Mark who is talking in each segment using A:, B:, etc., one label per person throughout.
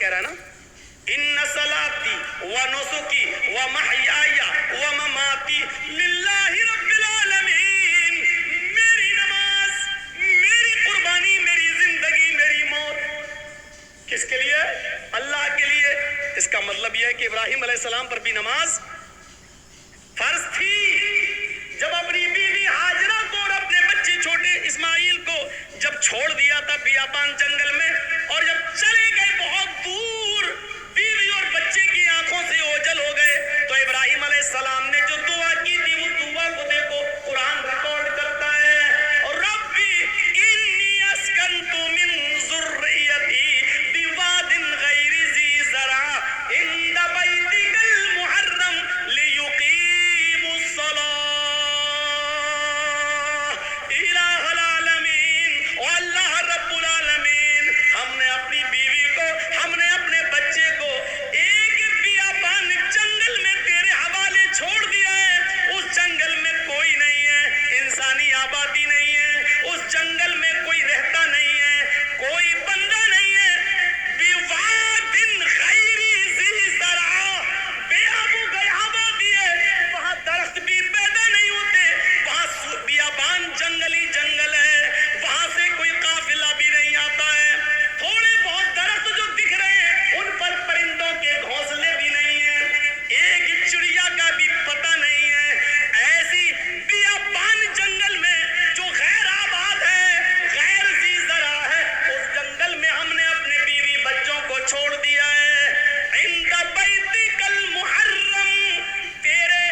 A: کہہ رہا ہے نا, ان صلاتی و نسکی و محیای و مماتی للہ رب العالمین, میری نماز, میری قربانی, میری زندگی, میری موت کس کے لیے؟ اللہ کے لیے. اس کا مطلب یہ ہے کہ ابراہیم علیہ السلام پر بھی نماز فرض تھی. جب اپنی بیوی ہاجرہ کو اور اپنے بچے چھوٹے اسماعیل کو جب چھوڑ دیا تھا بیابان جنگل میں, اور جب چلے گئے بہت دور, بیوی اور بچے کی آنکھوں سے اوجھل ہو گئے, تو ابراہیم علیہ السلام نے جو دعا کی تھی وہ دعا کو دیکھو قرآن ریکارڈ کرتا ہے, اور ربی انی اسکنت من ذریتی بواد غیر ذی زرع عند بیتک المحرم لیقیموا الصلاۃ الہ العالمین. اور اللہ رب العالمین, ہم نے اپنی بیوی کو, ہم نے اپنے بچے کو ایک بیابان جنگل میں تیرے حوالے چھوڑ دیا ہے. اس جنگل میں کوئی نہیں ہے, انسانی آبادی نہیں ہے, اس جنگل میں کوئی رہتا نہیں ہے, کوئی بندہ نہیں ہے. بواد غیر ذی زرع, بے آب و آبادی ہے, وہاں درخت بھی پیدا نہیں ہوتے, وہاں بیابان جنگلی جنگل ہے, وہاں سے کوئی قافلہ بھی نہیں آتا ہے. تھوڑے بہت درخت جو دکھ رہے ہیں ان پر پرندوں کے گھونسلے بھی نہیں ہیں, ایک چڑیا کا بھی پتہ نہیں ہے. ایسی بیابان جنگل میں جو غیر آباد ہے, غیر ذی زرع ہے, اس جنگل میں ہم نے اپنے بیوی بچوں کو چھوڑ دیا ہے. عند بیتک المحرم, تیرے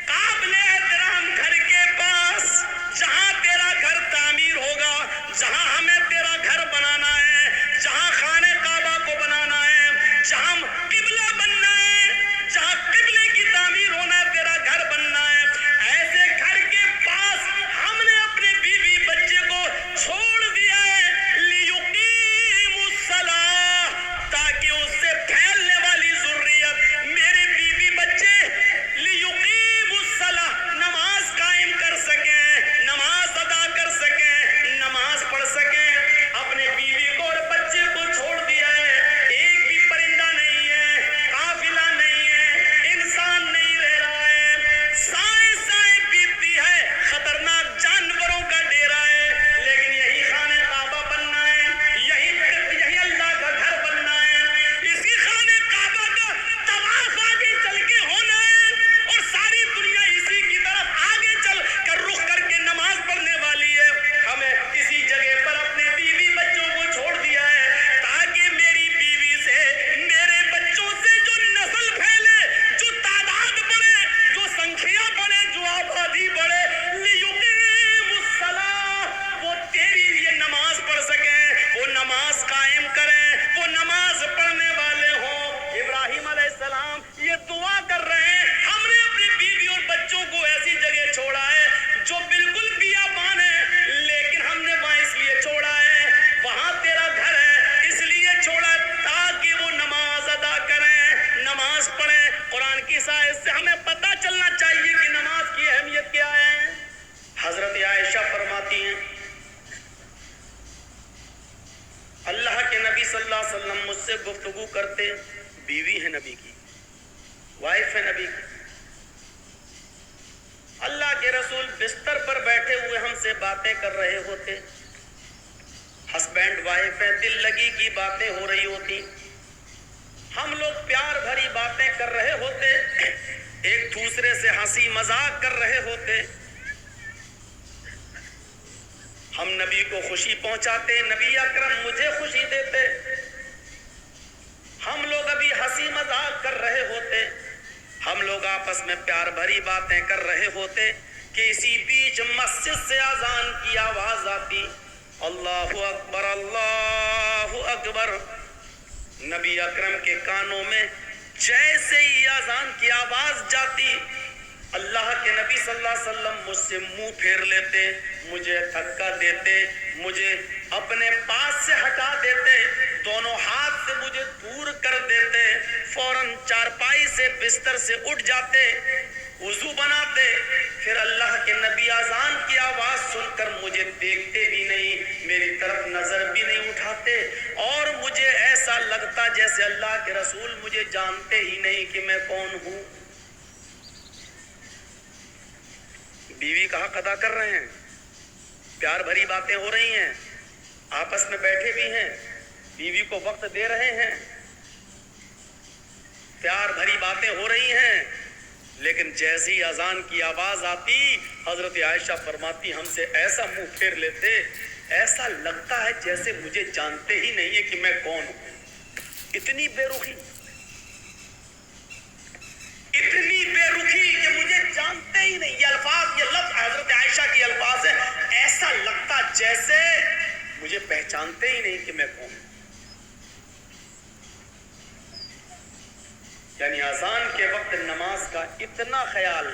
A: قابل احترام گھر کے پاس, جہاں تیرا گھر تعمیر ہوگا, جہاں ہمیں تیرا گھر بنانا ہے, جہاں خانہ کعبہ کو بنانا ہے, جہاں قبلہ بننا ہے, جہاں قبلے کی تعمیر ہونا ہے, تیرا گھر بننا ہے, ایسے گھر کے پاس ہم نے اپنے بیوی بچے کو چھوڑ دیا ہے. لیقیموا الصلاۃ, تاکہ اس سے پھیلنے والی ذریت میرے بیوی بچے لیقیموا الصلاۃ, نماز قائم کر سکیں, نماز ادا کر سکیں, نماز پڑھ سکیں. اپنے بیوی کو اور بچے کو چھوڑ دیا ہے, ایک بھی پرندہ نہیں ہے, قافلہ نہیں ہے, انسان نہیں رہ رہا ہے, سائے سائے بیتتی ہے, خطرناک جانوروں کا ڈیرا ہے, لیکن یہی خانہ کعبہ بننا ہے, یہی اللہ کا گھر بننا ہے, اسی خانہ کعبہ کا طواف آگے چل کے ہونا ہے, اور ساری دنیا اسی کی طرف آگے چل کر رخ کر کے نماز پڑھنے والی ہے. ہمیں اسی جگہ پر اپنے بیوی بچوں کو چھوڑ دیا ہے, تاکہ میری بیوی سے, میرے بچوں سے جو نسل پھیلے, جو تعداد بڑھے, جو سنکھیا بڑھے, جو آبادی بڑھے, لیقیموا الصلاۃ, وہ تیری لیے نماز پڑھ سکیں, وہ نماز قائم کریں, وہ نماز پڑھنے والے ہوں. ابراہیم علیہ السلام یہ دعا کر رہے ہیں, ہم نے اپنی بیوی اور بچوں کو ایسی جگہ چھوڑا ہے جو بالکل بیابان ہے, لیکن ہم نے وہاں اس لیے چھوڑا ہے, وہاں تیرا گھر ہے اس لیے چھوڑا تاکہ وہ نماز ادا کریں, نماز پڑھیں. قرآن کی آیت سے ہمیں پتہ چلنا چاہیے کہ نماز کی اہمیت کیا ہے. حضرت عائشہ فرماتی ہیں, اللہ کے نبی صلی اللہ علیہ وسلم مجھ سے گفتگو کرتے, بیوی ہے نبی کی, وائف ہے نبی کی, اللہ کے رسول بستر پر بیٹھے ہوئے ہم سے باتیں کر رہے ہوتے, ہسبینڈ وائف ہے, دل لگی کی باتیں ہو رہی ہوتی, ہم لوگ پیار بھری باتیں کر رہے ہوتے, ایک دوسرے سے ہنسی مذاق کر رہے ہوتے, ہم نبی کو خوشی پہنچاتے, نبی اکرم مجھے خوشی دیتے, ہم لوگ ابھی ہنسی مذاق کر رہے ہوتے, ہم لوگ آپس میں پیار بھری باتیں کر رہے ہوتے کہ اسی بیچ مسجد سے اذان کی آواز آتی, اللہ اکبر اللہ اکبر. نبی اکرم کے کانوں میں جیسے ہی اذان کی آواز جاتی, اللہ کے نبی صلی اللہ علیہ وسلم مجھ سے منہ پھیر لیتے, مجھے دھکا دیتے, مجھے اپنے پاس سے ہٹا دیتے, دونوں ہاتھ سے مجھے دور کر دیتے, فوراً چارپائی سے بستر سے اٹھ جاتے, وضو بناتے, پھر اللہ کے نبی اذان کی آواز سن کر مجھے دیکھتے بھی نہیں, میری طرف نظر بھی نہیں اٹھا چاہتے اور مجھے ایسا لگتا جیسے اللہ کے رسول مجھے جانتے ہی نہیں کہ میں کون ہوں۔ بیوی کا حق ادا کر رہے ہیں، پیار بھری باتیں ہو رہی ہیں، آپس میں بیٹھے بھی ہیں، بیوی کو وقت دے رہے ہیں، پیار بھری باتیں ہو رہی ہیں، لیکن جیسی اذان کی آواز آتی حضرت عائشہ فرماتی ہم سے ایسا منہ پھیر لیتے، ایسا لگتا ہے جیسے مجھے جانتے ہی نہیں ہے کہ میں کون ہوں۔ اتنی بے رخی، اتنی بے رخی کہ مجھے جانتے ہی نہیں۔ یہ الفاظ، یہ لفظ حضرت عائشہ کی الفاظ ہے، ایسا لگتا جیسے مجھے پہچانتے ہی نہیں کہ میں کون ہوں۔ یعنی اذان کے وقت نماز کا اتنا خیال،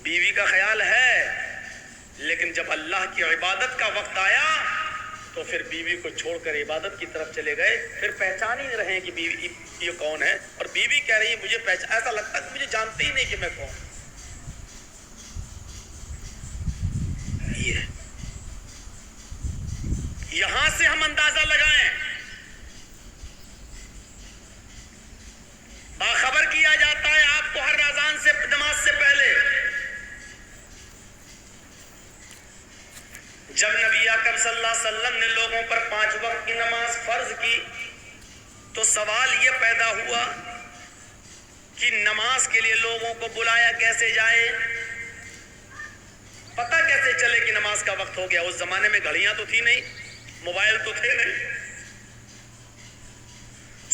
A: بیوی کا خیال ہے، لیکن جب اللہ کی عبادت کا وقت آیا تو پھر بیوی کو چھوڑ کر عبادت کی طرف چلے گئے، پھر پہچان ہی نہیں رہے کہ بیوی یہ کون ہے، اور بیوی کہہ رہی ہے مجھے ایسا لگتا ہے کہ مجھے جانتے ہی نہیں کہ میں کون ہوں۔ یہاں سے ہم اندازہ لگائیں، باخبر کیا جاتا ہے آپ کو ہر اذان سے، نماز سے پہلے، جب نبی اکرم صلی اللہ علیہ وسلم نے لوگوں پر 5 وقت کی نماز فرض کی تو سوال یہ پیدا ہوا کہ نماز کے لیے لوگوں کو بلایا کیسے جائے، پتہ کیسے چلے کہ نماز کا وقت ہو گیا۔ اس زمانے میں گھڑیاں تو تھی نہیں، موبائل تو تھے نہیں،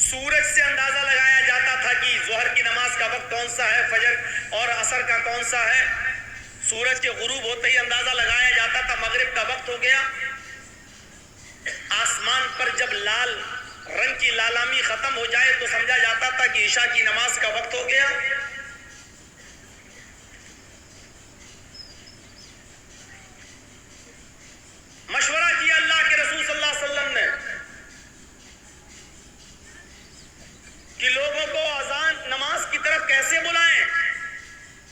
A: سورج سے اندازہ لگایا جاتا تھا کہ ظہر کی نماز کا وقت کون سا ہے، فجر اور عصر کا کون سا ہے۔ سورج کے غروب ہوتے ہی اندازہ لگایا جاتا تھا مغرب کا وقت ہو گیا۔ آسمان پر جب لال رنگ کی لالامی ختم ہو جائے تو سمجھا جاتا تھا کہ عشاء کی نماز کا وقت ہو گیا۔ مشورہ کیا اللہ کے رسول صلی اللہ علیہ وسلم نے کہ لوگوں کو اذان نماز کی طرف کیسے بلائیں۔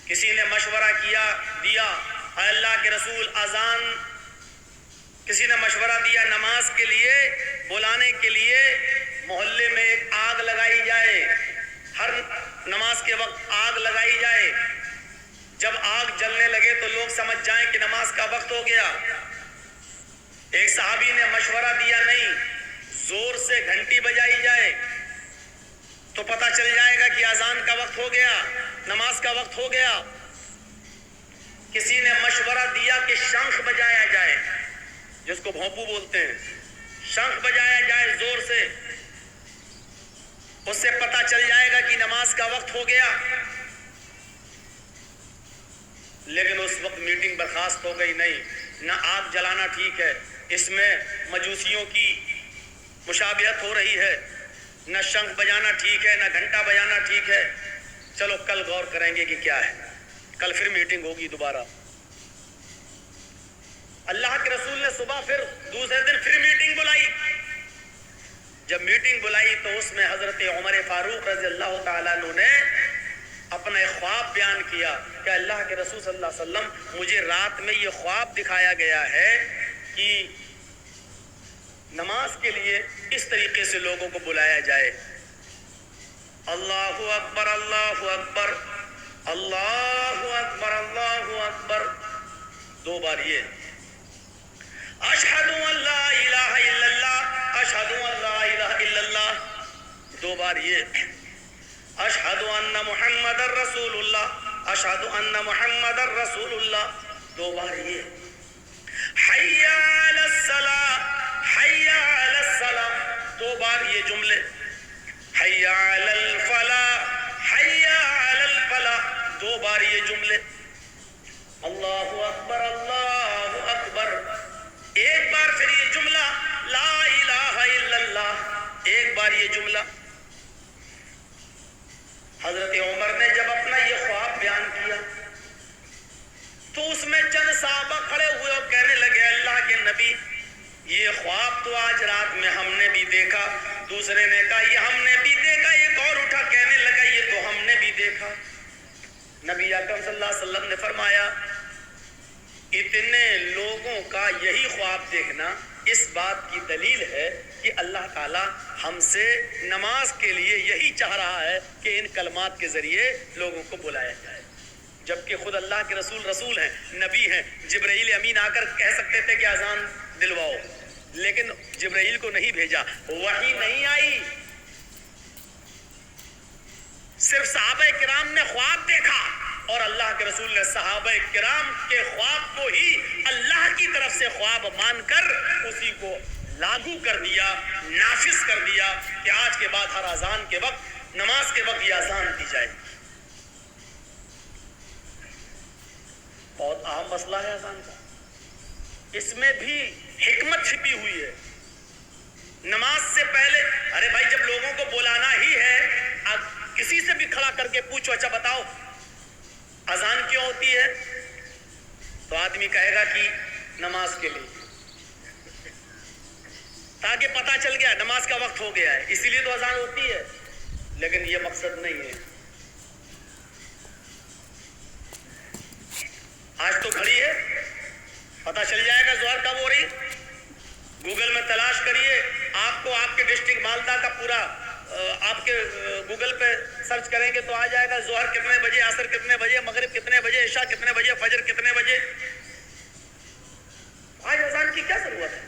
A: کسی نے مشورہ دیا اے اللہ کے رسول اذان، کسی نے مشورہ دیا نماز کے لیے بلانے کے لیے محلے میں ایک آگ لگائی جائے، ہر نماز کے وقت آگ لگائی جائے، جب آگ جلنے لگے تو لوگ سمجھ جائیں کہ نماز کا وقت ہو گیا۔ ایک صحابی نے مشورہ دیا نہیں، زور سے گھنٹی بجائی جائے تو پتہ چل جائے گا کہ اذان کا وقت ہو گیا، نماز کا وقت ہو گیا۔ کسی نے مشورہ دیا کہ شنخ بجایا جائے، جس کو بھونپو بولتے ہیں، شنخ بجایا جائے زور سے، اس سے پتہ چل جائے گا کہ نماز کا وقت ہو گیا۔ لیکن اس وقت میٹنگ برخاست ہو گئی، نہیں، نہ آگ جلانا ٹھیک ہے، اس میں مجوسیوں کی مشابہت ہو رہی ہے، نہ شنخ بجانا ٹھیک ہے، نہ گھنٹا بجانا ٹھیک ہے، چلو کل غور کریں گے کہ کیا ہے، کل پھر میٹنگ ہوگی دوبارہ۔ اللہ کے رسول نے صبح پھر دوسرے دن پھر میٹنگ بلائی۔ جب میٹنگ بلائی تو اس میں حضرت عمر فاروق رضی اللہ تعالیٰ عنہ نے اپنا ایک خواب بیان کیا کہ اللہ کے رسول صلی اللہ علیہ وسلم مجھے رات میں یہ خواب دکھایا گیا ہے کہ نماز کے لیے اس طریقے سے لوگوں کو بلایا جائے، اللہ اکبر اللہ اکبر اللہ اکبر اللہ اکبر، 2 بار یہ اشہد ان لا الہ الا اللہ اشہد ان لا الہ الا اللہ، 2 بار یہ اشہد ان محمد رسول اللہ اشہد ان محمد رسول اللہ، 2 بار یہ حی علی الصلاۃ حی علی الصلاۃ، 2 بار یہ جملے حی علی الفلاح حی علی الفلاح، 2 بار یہ جملے اللہ اکبر اللہ اکبر، 1 بار پھر یہ جملہ لا الہ الا اللہ، 1 بار یہ جملہ۔ حضرت عمر نے جب اپنا یہ خواب بیان کیا تو اس میں چند صحابہ کھڑے ہوئے اور کہنے لگے اللہ کے نبی یہ خواب تو آج رات میں ہم نے بھی دیکھا، دوسرے نے کہا یہ ہم نے بھی دیکھا، ایک اور اٹھا کہنے لگا یہ تو ہم نے بھی دیکھا۔ نبی اکرم صلی اللہ علیہ وسلم نے فرمایا اتنے لوگوں کا یہی خواب دیکھنا اس بات کی دلیل ہے کہ اللہ تعالیٰ ہم سے نماز کے لیے یہی چاہ رہا ہے کہ ان کلمات کے ذریعے لوگوں کو بلایا جائے، جبکہ خود اللہ کے رسول ہیں، نبی ہیں۔ جبرائیل امین آ کر کہہ سکتے تھے کہ اذان دلواؤ، لیکن جبرائیل کو نہیں بھیجا، وحی نہیں آئی، صرف صحابہ کرام نے خواب دیکھا اور اللہ کے رسول نے صحابہ کرام کے خواب کو ہی اللہ کی طرف سے خواب مان کر اسی کو لاگو کر دیا، نافذ کر دیا کہ آج کے بعد ہر اذان کے وقت، نماز کے وقت یہ اذان دی جائے۔ بہت اہم مسئلہ ہے اذان کا، اس میں بھی حکمت چھپی ہوئی ہے۔ نماز سے پہلے، ارے بھائی جب لوگوں کو بلانا ہی ہے، اب کسی سے بھی کھڑا کر کے پوچھو اچھا بتاؤ اذان کیوں ہوتی ہے، تو آدمی کہے گا کہ نماز کے لیے، تاکہ پتہ چل گیا نماز کا وقت ہو گیا ہے، اسی لیے تو اذان ہوتی ہے، لیکن یہ مقصد نہیں ہے۔ آج تو گھڑی ہے، پتہ چل جائے گا ظہر کب ہو رہی، گوگل میں تلاش کریے، آپ کو آپ کے ڈسٹرکٹ مالدہ کا پورا آپ کے گوگل پہ سرچ کریں گے تو آ جائے گا ظہر کتنے بجے، عصر کتنے بجے، مغرب کتنے بجے، عشاء کتنے بجے، فجر کتنے بجے۔ آج اذان کی کیا ضرورت ہے؟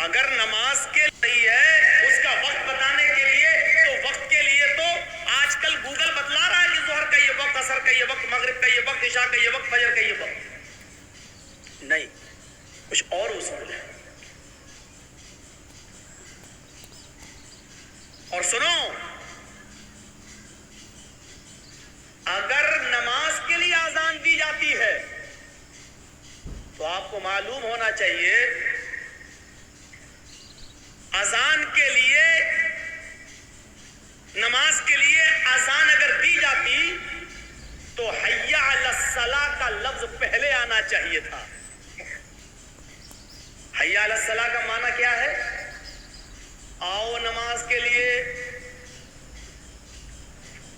A: اگر نماز کے لیے ہے اس کا وقت بتانے کے لیے، تو وقت کے لیے تو آج کل گوگل بتلا رہا ہے کہ ظہر کا یہ وقت، عصر کا یہ وقت، مغرب کا یہ وقت، عشاء کا یہ وقت، فجر کا یہ وقت۔ نہیں، کچھ اور اصول ہے۔ اور سنو، اگر نماز کے لیے اذان دی جاتی ہے تو آپ کو معلوم ہونا چاہیے اذان کے لیے، نماز کے لیے اذان اگر دی جاتی تو حی علی الصلاۃ کا لفظ پہلے آنا چاہیے تھا۔ حی علی الصلاۃ کا معنی کیا ہے؟ آؤ نماز کے لیے،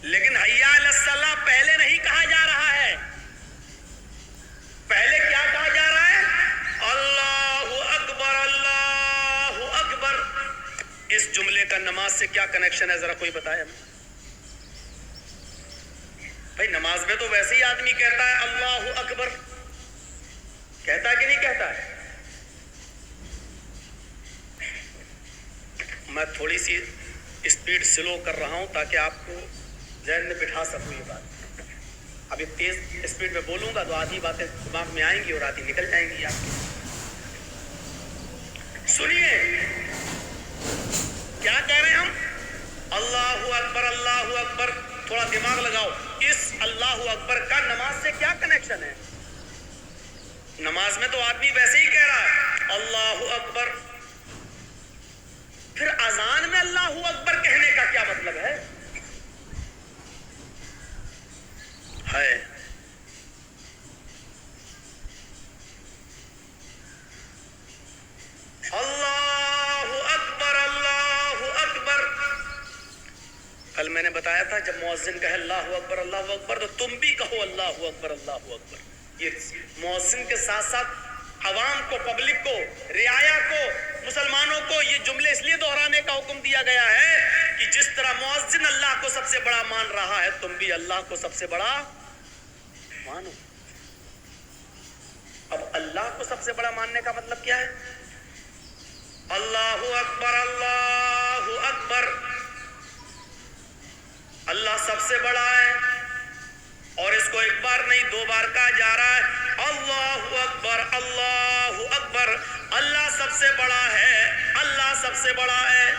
A: لیکن حی علی الصلاۃ پہلے نہیں کہا جا رہا ہے، پہلے کیا کہا جا رہا ہے؟ اللہ اکبر، اللہ اکبر۔ اس جملے کا نماز سے کیا کنیکشن ہے ذرا کوئی بتائے ہمیں؟ بھائی نماز میں تو ویسے ہی آدمی کہتا ہے اللہ اکبر، کہتا ہے کہ نہیں کہتا ہے؟ میں تھوڑی سی اسپیڈ سلو کر رہا ہوں تاکہ آپ کو ذہن میں بٹھا سکوں یہ بات۔ ابھی تیز اسپیڈ میں بولوں گا تو آدھی باتیں دماغ میں آئیں گی اور آدھی نکل جائیں گی آپ کی۔ سنیے کیا کہہ رہے ہیں ہم؟ اللہ اکبر، اللہ اکبر۔ تھوڑا دماغ لگاؤ، اس اللہ اکبر کا نماز سے کیا کنیکشن ہے؟ نماز میں تو آدمی ویسے ہی کہہ رہا ہے اللہ اکبر، پھر اذان میں اللہ اکبر کہنے کا کیا مطلب ہے؟ اللہ اکبر، اللہ اکبر۔ کل میں نے بتایا تھا جب مؤذن کہے اللہ اکبر، اللہ اکبر، تو تم بھی کہو اللہ اکبر، اللہ اکبر۔ یہ مؤذن کے ساتھ ساتھ عوام کو، پبلک کو، رعایا کو، مسلمانوں کو یہ جملے اس لیے دہرانے کا حکم دیا گیا ہے کہ جس طرح مؤذن اللہ کو سب سے بڑا مان رہا ہے، تم بھی اللہ کو سب سے بڑا مانو۔ اب اللہ کو سب سے بڑا ماننے کا مطلب کیا ہے؟ اللہ اکبر، اللہ اکبر، اللہ سب سے بڑا ہے، اور اس کو ایک بار نہیں دو بار کہا جا رہا ہے اللہ اکبر، اللہ اکبر۔ اللہ سب سے بڑا ہے، اللہ سب سے بڑا ہے۔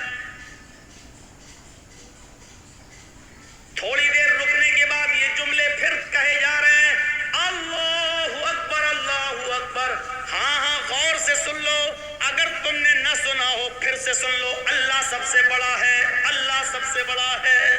A: تھوڑی دیر رکنے کے بعد یہ جملے پھر کہے جا رہے ہیں اللہ اکبر، اللہ اکبر۔ ہاں ہاں غور سے سن لو، اگر تم نے نہ سنا ہو پھر سے سن لو، اللہ سب سے بڑا ہے، اللہ سب سے بڑا ہے۔